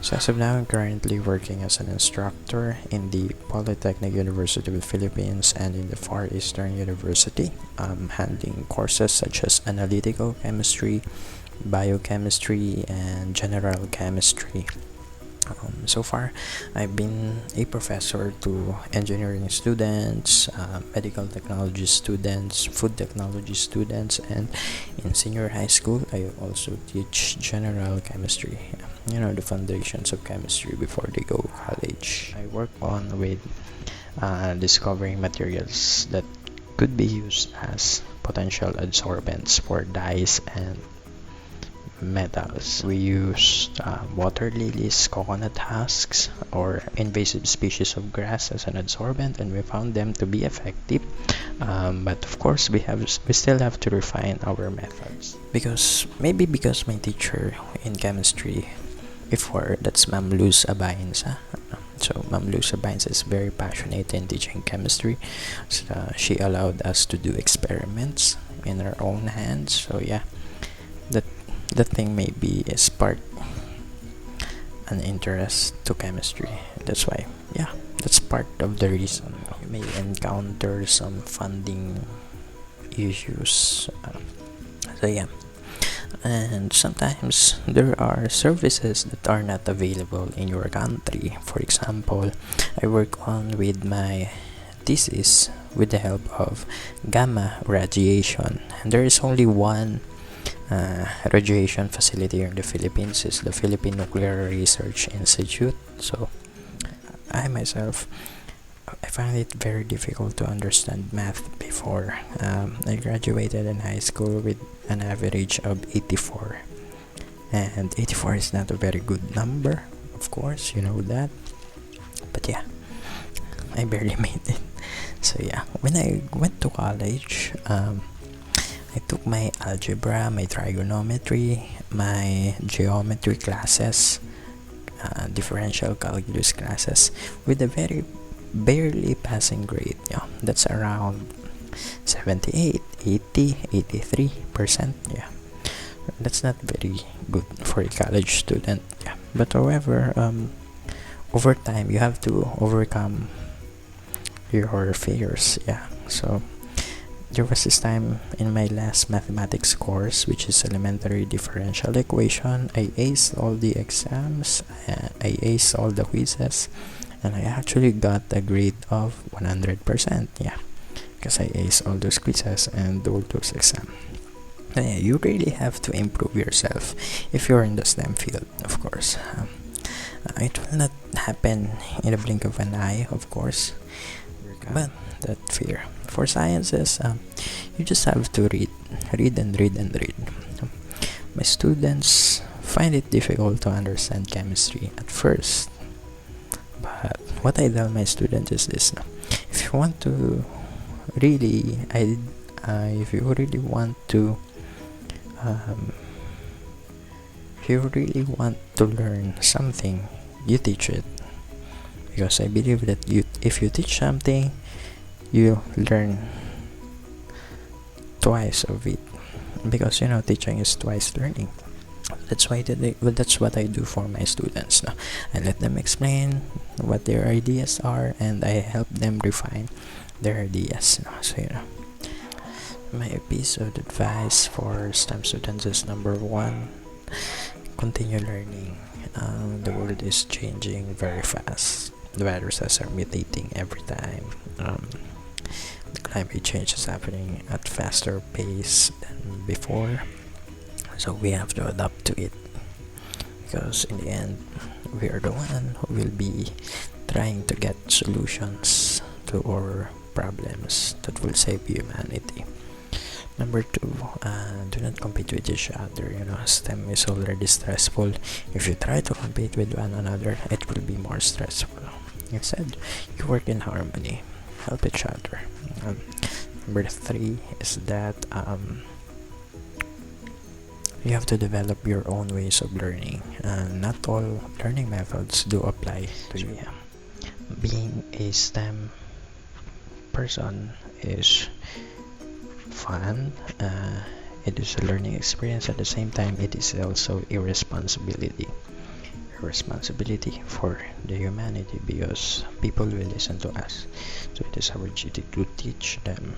So as of now, I'm currently working as an instructor in the Polytechnic University of the Philippines and in the Far Eastern University, handling courses such as analytical chemistry, biochemistry, and general chemistry. So far, I've been a professor to engineering students, medical technology students, food technology students, and in senior high school, I also teach general chemistry. The foundations of chemistry before they go college. I work on with discovering materials that could be used as potential adsorbents for dyes and metals. We used water lilies, coconut husks, or invasive species of grass as an adsorbent, and we found them to be effective. But of course, we still have to refine our methods. Because my teacher in chemistry before, that's Ma'am Luz Abainsa. So Ma'am Luz Abainsa is very passionate in teaching chemistry. So she allowed us to do experiments in our own hands. So yeah, that thing maybe spark an interest to chemistry. That's why, yeah, that's part of the reason. You may encounter some funding issues. So yeah, and sometimes there are services that are not available in your country. For example, I work on with my thesis with the help of gamma radiation, and there is only one radiation facility here in the Philippines. Is the Philippine Nuclear Research Institute. So I myself, I find it very difficult to understand math before. I graduated in high school with an average of 84, and 84 is not a very good number, of course, you know that. But yeah, I barely made it. So yeah, when I went to college, I took my algebra, my trigonometry, my geometry classes, differential calculus classes with a very barely passing grade. Yeah, that's around 78, 80, 83%. Yeah, that's not very good for a college student. Yeah, but however, over time you have to overcome your fears. Yeah, so there was this time in my last mathematics course, which is elementary differential equation. I aced all the exams, I aced all the quizzes, and I actually got a grade of 100%. Yeah, because I aced all those quizzes and all those exams. Yeah, you really have to improve yourself if you're in the STEM field, of course. It will not happen in a blink of an eye, of course, but that fear. For sciences, you just have to read and read and read. My students find it difficult to understand chemistry at first, but what I tell my students is this: if you want to really, if you really want to, if you really want to learn something, you teach it. Because I believe that if you teach something, you learn twice of it, because teaching is twice learning. That's what I do for my students. Now I let them explain what their ideas are, and I help them refine their ideas. So my piece of advice for STEM students is: number one, continue learning. The world is changing very fast. The viruses are mutating every time. The climate change is happening at faster pace than before, so we have to adapt to it, because in the end we are the one who will be trying to get solutions to our problems that will save humanity. Number two, do not compete with each other. STEM is already stressful. If you try to compete with one another, it will be more stressful. Instead, you work in harmony, help each other. Number three is that you have to develop your own ways of learning. Not all learning methods do apply to you. Being a STEM person is fun. It is a learning experience. At the same time, it is also a responsibility. a responsibility for the humanity because people will listen to us. So it is our duty to teach them